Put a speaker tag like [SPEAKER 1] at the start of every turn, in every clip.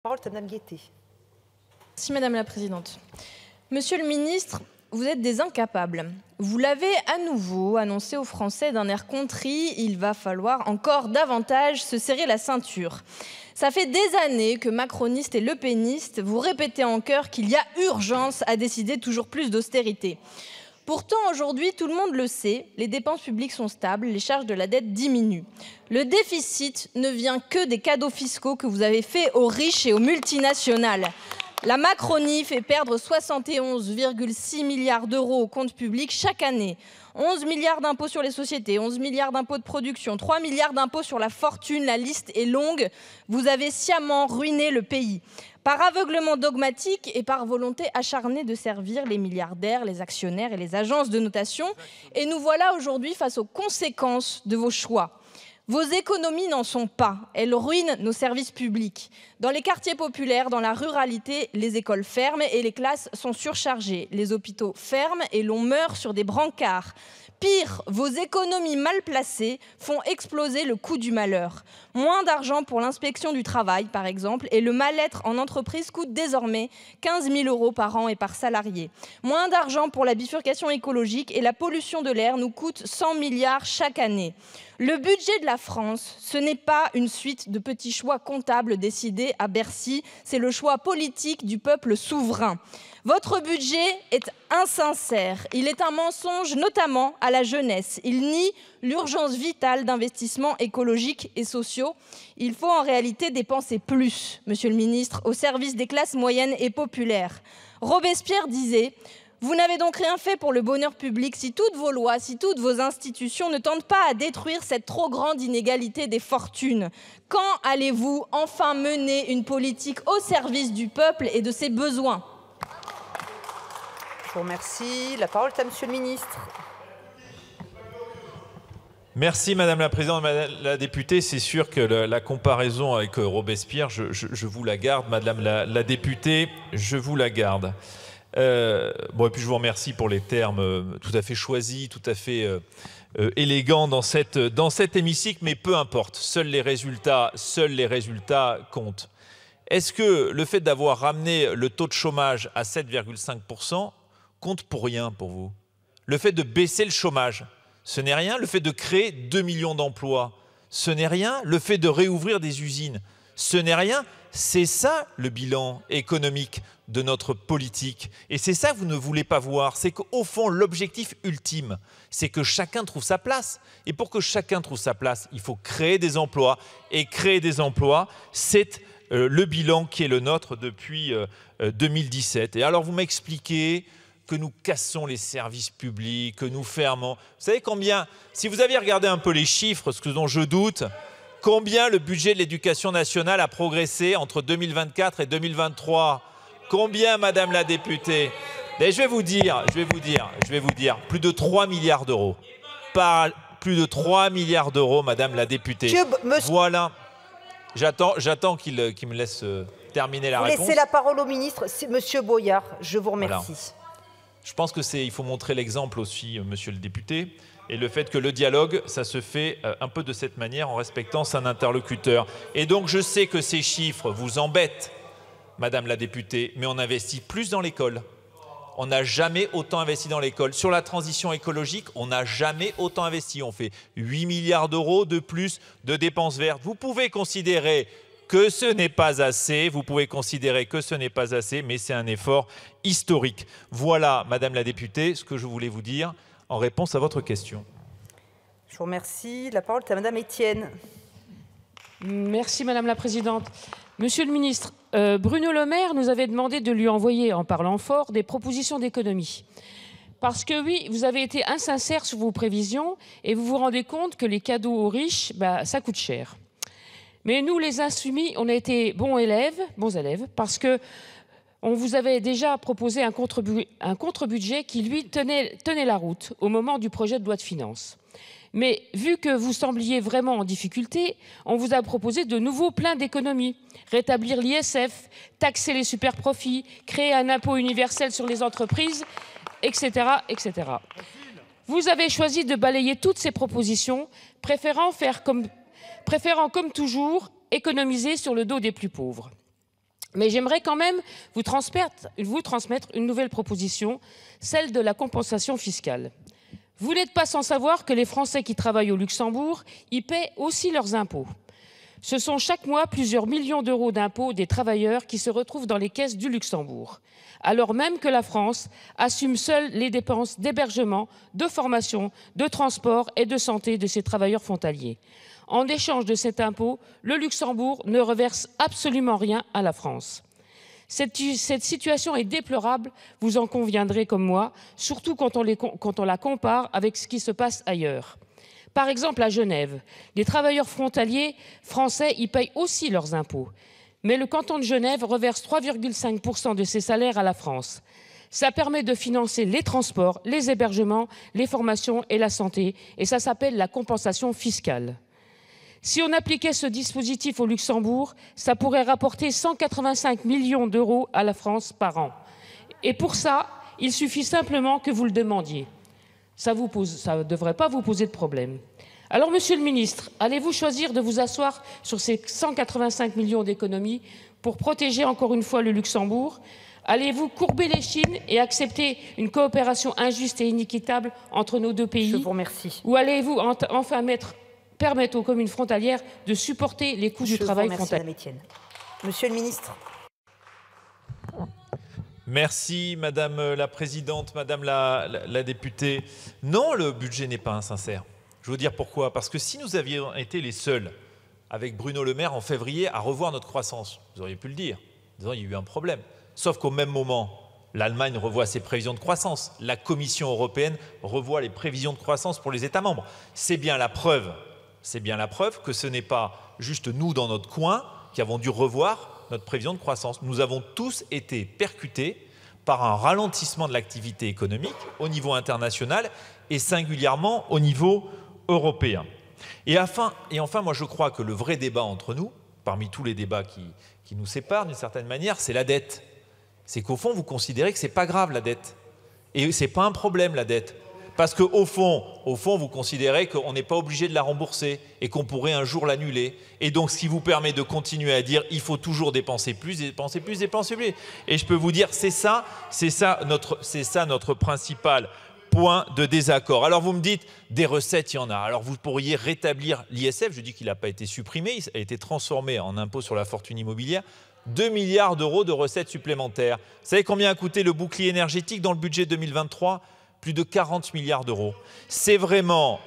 [SPEAKER 1] parole est à Mme Guettet.
[SPEAKER 2] Merci Madame la Présidente. Monsieur le ministre, vous êtes des incapables. Vous l'avez à nouveau annoncé aux Français d'un air contrit, il va falloir encore davantage se serrer la ceinture. Ça fait des années que macronistes et lepénistes vous répétez en chœur qu'il y a urgence à décider toujours plus d'austérité. Pourtant, aujourd'hui, tout le monde le sait, les dépenses publiques sont stables, les charges de la dette diminuent. Le déficit ne vient que des cadeaux fiscaux que vous avez faits aux riches et aux multinationales. La Macronie fait perdre 71,6 milliards d'euros aux comptes publics chaque année. 11 milliards d'impôts sur les sociétés, 11 milliards d'impôts de production, 3 milliards d'impôts sur la fortune, la liste est longue. Vous avez sciemment ruiné le pays. Par aveuglement dogmatique et par volonté acharnée de servir les milliardaires, les actionnaires et les agences de notation. Et nous voilà aujourd'hui face aux conséquences de vos choix. Vos économies n'en sont pas, elles ruinent nos services publics. Dans les quartiers populaires, dans la ruralité, les écoles ferment et les classes sont surchargées. Les hôpitaux ferment et l'on meurt sur des brancards. Pire, vos économies mal placées font exploser le coût du malheur. Moins d'argent pour l'inspection du travail, par exemple, et le mal-être en entreprise coûte désormais 15 000 € par an et par salarié. Moins d'argent pour la bifurcation écologique et la pollution de l'air nous coûte 100 milliards chaque année. Le budget de la France, ce n'est pas une suite de petits choix comptables décidés à Bercy, c'est le choix politique du peuple souverain. Votre budget est insincère, il est un mensonge notamment à la jeunesse. Il nie l'urgence vitale d'investissements écologiques et sociaux. Il faut en réalité dépenser plus, Monsieur le ministre, au service des classes moyennes et populaires. Robespierre disait: vous n'avez donc rien fait pour le bonheur public si toutes vos lois, si toutes vos institutions ne tentent pas à détruire cette trop grande inégalité des fortunes. Quand allez-vous enfin mener une politique au service du peuple et de ses besoins?
[SPEAKER 1] Je vous remercie. La parole est à Monsieur le ministre.
[SPEAKER 3] Merci Madame la Présidente, Madame la députée. C'est sûr que la comparaison avec Robespierre, je vous la garde, Madame la députée, je vous la garde. Bon, et puis je vous remercie pour les termes tout à fait choisis, tout à fait élégants dans cet hémicycle, mais peu importe, seuls les résultats comptent. Est-ce que le fait d'avoir ramené le taux de chômage à 7,5% compte pour rien pour vous? Le fait de baisser le chômage, ce n'est rien. Le fait de créer 2 millions d'emplois, ce n'est rien. Le fait de réouvrir des usines, ce n'est rien. C'est ça le bilan économique de notre politique. Et c'est ça que vous ne voulez pas voir. C'est qu'au fond, l'objectif ultime, c'est que chacun trouve sa place. Et pour que chacun trouve sa place, il faut créer des emplois. Et créer des emplois, c'est le bilan qui est le nôtre depuis 2017. Et alors, vous m'expliquez que nous cassons les services publics, que nous fermons. Vous savez combien, si vous aviez regardé un peu les chiffres, ce dont je doute, combien le budget de l'éducation nationale a progressé entre 2024 et 2023? Combien, Madame la députée? Et je vais vous dire, plus de 3 milliards d'euros. Plus de 3 milliards d'euros, Madame la députée. Voilà. J'attends qu'il me laisse terminer la réponse.
[SPEAKER 1] Vous laissez la parole au ministre. Monsieur Boyard, je vous remercie.
[SPEAKER 3] Voilà. Je pense qu'il faut montrer l'exemple aussi, Monsieur le député, et le fait que le dialogue, ça se fait un peu de cette manière en respectant son interlocuteur. Et donc je sais que ces chiffres vous embêtent, Madame la députée, mais on investit plus dans l'école. On n'a jamais autant investi dans l'école. Sur la transition écologique, on n'a jamais autant investi. On fait 8 milliards d'euros de plus de dépenses vertes. Vous pouvez considérer que ce n'est pas assez, mais c'est un effort historique. Voilà, Madame la députée, ce que je voulais vous dire en réponse à votre question.
[SPEAKER 1] Je vous remercie. La parole est à Madame Etienne.
[SPEAKER 4] Merci Madame la Présidente. Monsieur le ministre, Bruno Le Maire nous avait demandé de lui envoyer, en parlant fort, des propositions d'économie. Parce que oui, vous avez été insincère sur vos prévisions et vous vous rendez compte que les cadeaux aux riches, ça coûte cher. Mais nous, les insoumis, on a été bons élèves, parce que on vous avait déjà proposé un contre-budget qui, lui, tenait la route au moment du projet de loi de finances. Mais vu que vous sembliez vraiment en difficulté, on vous a proposé de nouveaux plans d'économies. Rétablir l'ISF, taxer les superprofits, créer un impôt universel sur les entreprises, etc., etc. Vous avez choisi de balayer toutes ces propositions, préférant comme toujours économiser sur le dos des plus pauvres. Mais j'aimerais quand même vous transmettre une nouvelle proposition, celle de la compensation fiscale. Vous n'êtes pas sans savoir que les Français qui travaillent au Luxembourg y paient aussi leurs impôts. Ce sont chaque mois plusieurs millions d'euros d'impôts des travailleurs qui se retrouvent dans les caisses du Luxembourg, alors même que la France assume seule les dépenses d'hébergement, de formation, de transport et de santé de ses travailleurs frontaliers. En échange de cet impôt, le Luxembourg ne reverse absolument rien à la France. Cette situation est déplorable, vous en conviendrez comme moi, surtout quand on la compare avec ce qui se passe ailleurs. Par exemple, à Genève, les travailleurs frontaliers français y payent aussi leurs impôts. Mais le canton de Genève reverse 3,5% de ses salaires à la France. Ça permet de financer les transports, les hébergements, les formations et la santé, et ça s'appelle la compensation fiscale. Si on appliquait ce dispositif au Luxembourg, ça pourrait rapporter 185 millions d'euros à la France par an. Et pour ça, il suffit simplement que vous le demandiez. Ça ne devrait pas vous poser de problème. Alors, Monsieur le Ministre, allez-vous choisir de vous asseoir sur ces 185 millions d'économies pour protéger encore une fois le Luxembourg? Allez-vous courber les chines et accepter une coopération injuste et inéquitable entre nos deux pays?
[SPEAKER 1] Je vous remercie.
[SPEAKER 4] Ou allez-vous enfin permettre aux communes frontalières de supporter les coûts du travail frontalier?
[SPEAKER 1] Madame Etienne. Monsieur le ministre.
[SPEAKER 3] Merci, Madame la Présidente, Madame la députée. Non, le budget n'est pas insincère. Je veux vous dire pourquoi. Parce que si nous avions été les seuls, avec Bruno Le Maire en février, à revoir notre croissance, vous auriez pu le dire, en disant il y a eu un problème. Sauf qu'au même moment, l'Allemagne revoit ses prévisions de croissance. La Commission européenne revoit les prévisions de croissance pour les États membres. C'est bien la preuve que ce n'est pas juste nous dans notre coin qui avons dû revoir notre prévision de croissance. Nous avons tous été percutés par un ralentissement de l'activité économique au niveau international et singulièrement au niveau européen. Et enfin, moi je crois que le vrai débat entre nous, parmi tous les débats qui nous séparent d'une certaine manière, c'est la dette. C'est qu'au fond, vous considérez que ce n'est pas grave la dette. Et ce n'est pas un problème la dette. Parce qu'au fond, vous considérez qu'on n'est pas obligé de la rembourser et qu'on pourrait un jour l'annuler. Et donc, ce qui vous permet de continuer à dire il faut toujours dépenser plus, dépenser plus, dépenser plus. Et je peux vous dire, c'est ça notre principal point de désaccord. Alors, vous me dites, des recettes, il y en a. Alors, vous pourriez rétablir l'ISF. Je dis qu'il n'a pas été supprimé, il a été transformé en impôt sur la fortune immobilière. 2 milliards d'euros de recettes supplémentaires. Vous savez combien a coûté le bouclier énergétique dans le budget 2023 ? Plus de 40 milliards d'euros. C'est vraiment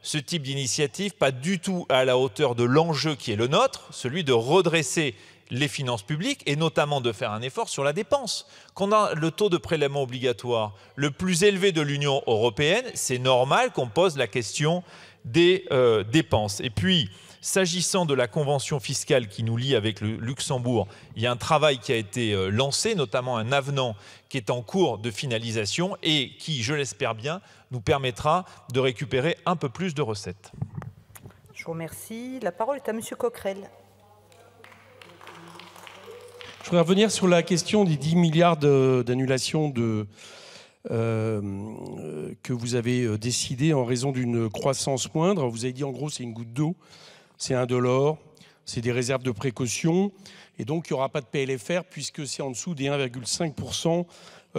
[SPEAKER 3] ce type d'initiative, pas du tout à la hauteur de l'enjeu qui est le nôtre, celui de redresser les finances publiques et notamment de faire un effort sur la dépense. Quand on a le taux de prélèvement obligatoire le plus élevé de l'Union européenne, c'est normal qu'on pose la question des dépenses. Et puis, s'agissant de la convention fiscale qui nous lie avec le Luxembourg, il y a un travail qui a été lancé, notamment un avenant qui est en cours de finalisation et qui, je l'espère bien, nous permettra de récupérer un peu plus de recettes.
[SPEAKER 1] Je vous remercie. La parole est à Monsieur Coquerel.
[SPEAKER 5] Je voudrais revenir sur la question des 10 milliards d'annulation que vous avez décidé en raison d'une croissance moindre. Vous avez dit en gros c'est une goutte d'eau, c'est indolore, c'est des réserves de précaution et donc il n'y aura pas de PLFR puisque c'est en dessous des 1,5%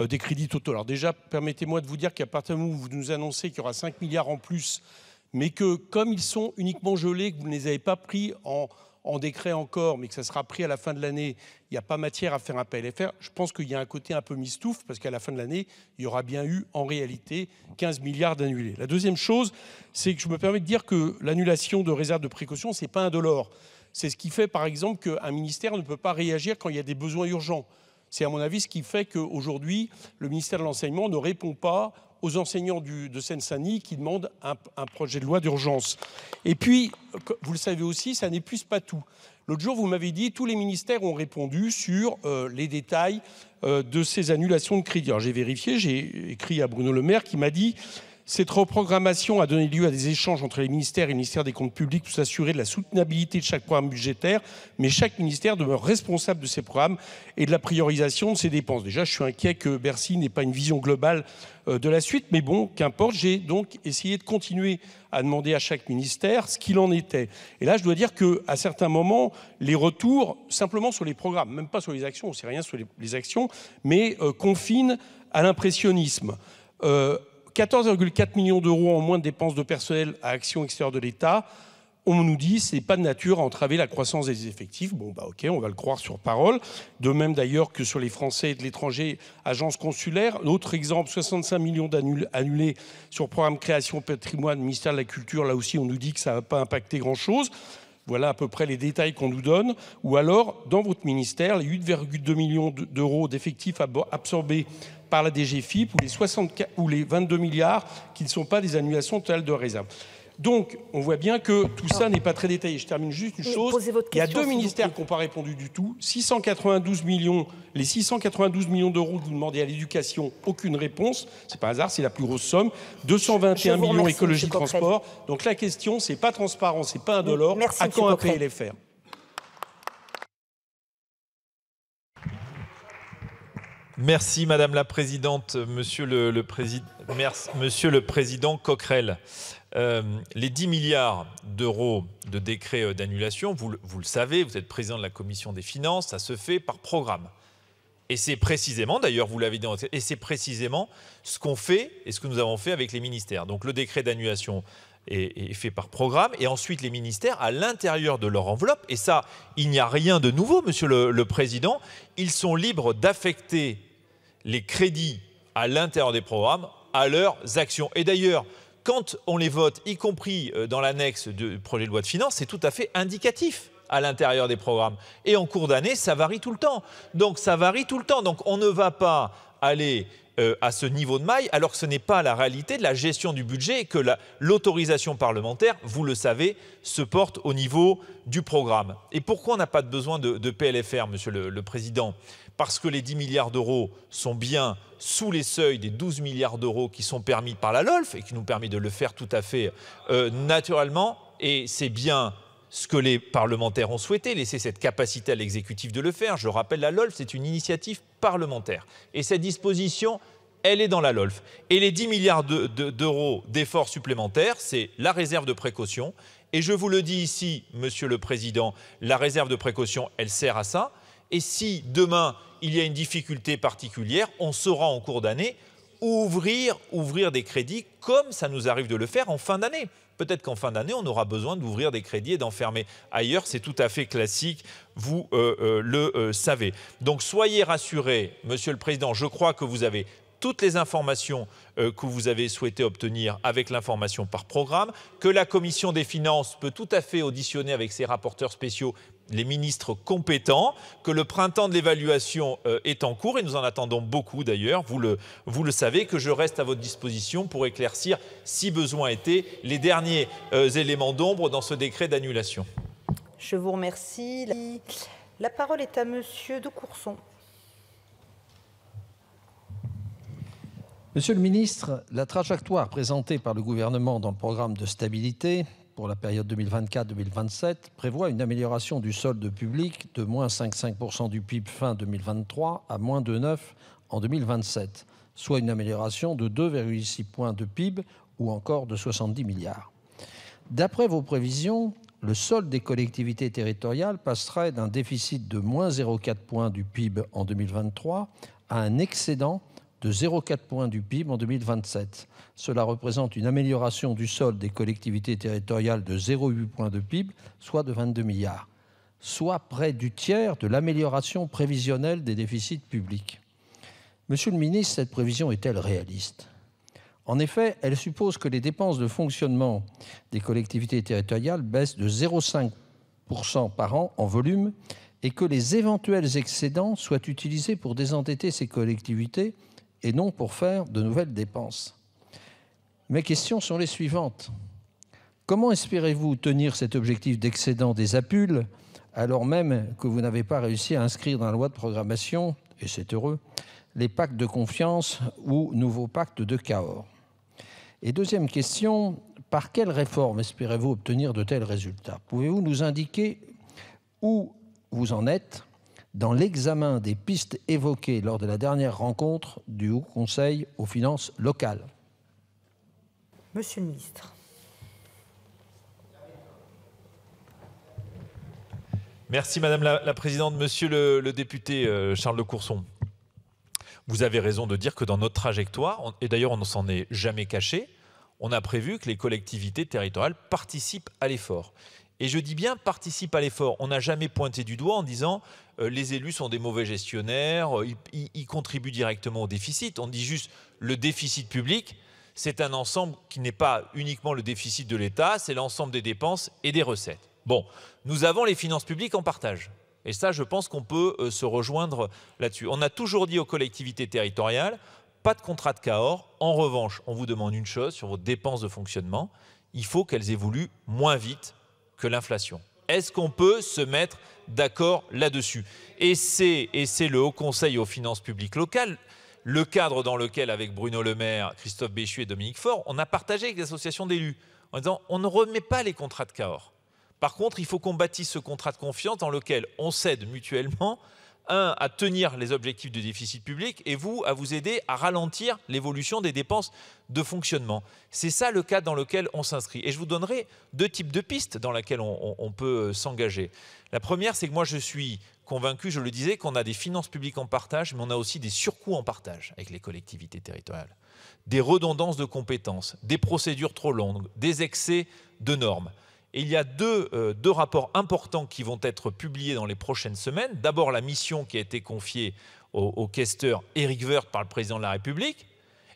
[SPEAKER 5] des crédits totaux. Alors déjà, permettez-moi de vous dire qu'à partir du moment où vous nous annoncez qu'il y aura 5 milliards en plus, mais que comme ils sont uniquement gelés, que vous ne les avez pas pris en décret encore, mais que ça sera pris à la fin de l'année, il n'y a pas matière à faire un PLFR. Je pense qu'il y a un côté un peu mistouffe, parce qu'à la fin de l'année, il y aura bien eu, en réalité, 15 milliards d'annulés. La deuxième chose, c'est que je me permets de dire que l'annulation de réserve de précaution, ce n'est pas indolore. C'est ce qui fait, par exemple, qu'un ministère ne peut pas réagir quand il y a des besoins urgents. C'est, à mon avis, ce qui fait qu'aujourd'hui, le ministère de l'Enseignement ne répond pas aux enseignants de Seine-Saint-Denis qui demandent un projet de loi d'urgence. Et puis, vous le savez aussi, ça n'épuise pas tout. L'autre jour, vous m'avez dit tous les ministères ont répondu sur les détails de ces annulations de crédits. Alors j'ai vérifié, j'ai écrit à Bruno Le Maire qui m'a dit Cette reprogrammation a donné lieu à des échanges entre les ministères et le ministère des Comptes publics pour s'assurer de la soutenabilité de chaque programme budgétaire, mais chaque ministère demeure responsable de ses programmes et de la priorisation de ses dépenses. Déjà, je suis inquiet que Bercy n'ait pas une vision globale de la suite, mais bon, qu'importe. J'ai donc essayé de continuer à demander à chaque ministère ce qu'il en était. Et là, je dois dire qu'à certains moments, les retours, simplement sur les programmes, même pas sur les actions, on ne sait rien sur les actions, mais confinent à l'impressionnisme. 14,4 millions d'euros en moins de dépenses de personnel à Action extérieure de l'État. On nous dit que ce n'est pas de nature à entraver la croissance des effectifs. Bon, bah ok, on va le croire sur parole. De même d'ailleurs que sur les Français de l'étranger, agences consulaires. L'autre exemple, 65 millions annulés sur programme création patrimoine, ministère de la Culture. Là aussi, on nous dit que ça ne va pas impacter grand-chose. Voilà à peu près les détails qu'on nous donne. Ou alors, dans votre ministère, les 8,2 millions d'euros d'effectifs absorbés par la DGFiP ou les 22 milliards qui ne sont pas des annulations totales de réserve. Donc, on voit bien que tout ça n'est pas très détaillé. Je termine juste une chose. Il y a deux ministères qui n'ont pas répondu du tout. 692 millions, les 692 millions d'euros que vous demandez à l'éducation, aucune réponse. C'est pas un hasard, c'est la plus grosse somme. 221 millions écologie transport. Donc la question, c'est pas transparent, c'est pas indolore. À quand un PLFR ?
[SPEAKER 3] Merci Madame la Présidente, Monsieur le Président Coquerel. Les 10 milliards d'euros de décret d'annulation, vous le savez, vous êtes président de la Commission des Finances, ça se fait par programme. Et c'est précisément, d'ailleurs vous l'avez dit, et c'est précisément ce qu'on fait et ce que nous avons fait avec les ministères. Donc le décret d'annulation est fait par programme et ensuite les ministères, à l'intérieur de leur enveloppe, et ça, il n'y a rien de nouveau, Monsieur le Président, ils sont libres d'affecter les crédits à l'intérieur des programmes à leurs actions. Et d'ailleurs, quand on les vote, y compris dans l'annexe du projet de loi de finances, c'est tout à fait indicatif à l'intérieur des programmes. Et en cours d'année, ça varie tout le temps. Donc ça varie tout le temps. Donc on ne va pas aller à ce niveau de maille, alors que ce n'est pas la réalité de la gestion du budget et que l'autorisation parlementaire, vous le savez, se porte au niveau du programme. Et pourquoi on n'a pas besoin de PLFR, Monsieur le Président ? Parce que les 10 milliards d'euros sont bien sous les seuils des 12 milliards d'euros qui sont permis par la LOLF et qui nous permet de le faire tout à fait naturellement. Et c'est bien ce que les parlementaires ont souhaité, laisser cette capacité à l'exécutif de le faire. Je rappelle, la LOLF, c'est une initiative parlementaire. Et cette disposition, elle est dans la LOLF. Et les 10 milliards d'euros d'efforts supplémentaires, c'est la réserve de précaution. Et je vous le dis ici, Monsieur le Président, la réserve de précaution, elle sert à ça. Et si demain, il y a une difficulté particulière, on saura en cours d'année ouvrir des crédits comme ça nous arrive de le faire en fin d'année. Peut-être qu'en fin d'année, on aura besoin d'ouvrir des crédits et d'en fermer ailleurs. C'est tout à fait classique, vous le savez. Donc soyez rassurés, Monsieur le Président, je crois que vous avez toutes les informations que vous avez souhaité obtenir avec l'information par programme, que la Commission des Finances peut tout à fait auditionner avec ses rapporteurs spéciaux les ministres compétents, que le printemps de l'évaluation est en cours et nous en attendons beaucoup d'ailleurs, vous le savez, que je reste à votre disposition pour éclaircir, si besoin était, les derniers éléments d'ombre dans ce décret d'annulation.
[SPEAKER 1] Je vous remercie. La parole est à Monsieur de Courson.
[SPEAKER 6] Monsieur le ministre, la trajectoire présentée par le gouvernement dans le programme de stabilité pour la période 2024-2027 prévoit une amélioration du solde public de moins 5,5% du PIB fin 2023 à moins 2,9% en 2027, soit une amélioration de 2,6 points de PIB ou encore de 70 milliards. D'après vos prévisions, le solde des collectivités territoriales passerait d'un déficit de moins 0,4 points du PIB en 2023 à un excédent de 0,4 points du PIB en 2027. Cela représente une amélioration du solde des collectivités territoriales de 0,8 points de PIB, soit de 22 milliards, soit près du tiers de l'amélioration prévisionnelle des déficits publics. Monsieur le ministre, cette prévision est-elle réaliste ? En effet, elle suppose que les dépenses de fonctionnement des collectivités territoriales baissent de 0,5% par an en volume et que les éventuels excédents soient utilisés pour désendetter ces collectivités et non pour faire de nouvelles dépenses. Mes questions sont les suivantes. Comment espérez-vous tenir cet objectif d'excédent des APUL, alors même que vous n'avez pas réussi à inscrire dans la loi de programmation, et c'est heureux, les pactes de confiance ou nouveaux pactes de Cahors ? Et deuxième question, par quelle réforme espérez-vous obtenir de tels résultats? Pouvez-vous nous indiquer où vous en êtes dans l'examen des pistes évoquées lors de la dernière rencontre du Haut Conseil aux finances locales?
[SPEAKER 1] Monsieur le ministre.
[SPEAKER 3] Merci Madame la Présidente. Monsieur le député Charles de Courson, vous avez raison de dire que dans notre trajectoire, et d'ailleurs on ne s'en est jamais caché, on a prévu que les collectivités territoriales participent à l'effort. Et je dis bien participent à l'effort. On n'a jamais pointé du doigt en disant les élus sont des mauvais gestionnaires, ils contribuent directement au déficit. On dit juste le déficit public, c'est un ensemble qui n'est pas uniquement le déficit de l'État, c'est l'ensemble des dépenses et des recettes. Bon, nous avons les finances publiques en partage. Et ça, je pense qu'on peut se rejoindre là-dessus. On a toujours dit aux collectivités territoriales, pas de contrat de Cahors. En revanche, on vous demande une chose sur vos dépenses de fonctionnement, il faut qu'elles évoluent moins vite que l'inflation. Est-ce qu'on peut se mettre d'accord là-dessus? Et c'est le Haut Conseil aux finances publiques locales, le cadre dans lequel, avec Bruno Le Maire, Christophe Béchu et Dominique Faure, on a partagé avec les associations d'élus en disant on ne remet pas les contrats de Cahors. Par contre, il faut qu'on bâtisse ce contrat de confiance dans lequel on s'aide mutuellement, un, à tenir les objectifs de déficit public et vous, à vous aider à ralentir l'évolution des dépenses de fonctionnement. C'est ça le cadre dans lequel on s'inscrit. Et je vous donnerai deux types de pistes dans lesquelles on peut s'engager. La première, c'est que moi je suis convaincu, je le disais, qu'on a des finances publiques en partage, mais on a aussi des surcoûts en partage avec les collectivités territoriales. Des redondances de compétences, des procédures trop longues, des excès de normes. Et il y a deux rapports importants qui vont être publiés dans les prochaines semaines. D'abord, la mission qui a été confiée au questeur Éric Woerth par le président de la République.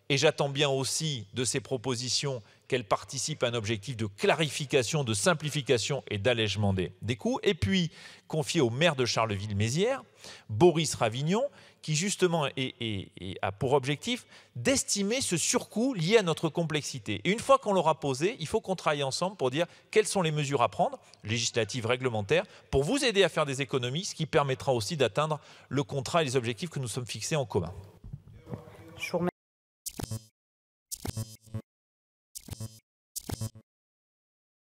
[SPEAKER 3] Et j'attends bien aussi de ces propositions qu'elles participent à un objectif de clarification, de simplification et d'allègement des coûts. Et puis, confiée au maire de Charleville-Mézières, Boris Ravignon, qui justement a pour objectif d'estimer ce surcoût lié à notre complexité. Et une fois qu'on l'aura posé, il faut qu'on travaille ensemble pour dire quelles sont les mesures à prendre, législatives, réglementaires, pour vous aider à faire des économies, ce qui permettra aussi d'atteindre le contrat et les objectifs que nous sommes fixés en commun.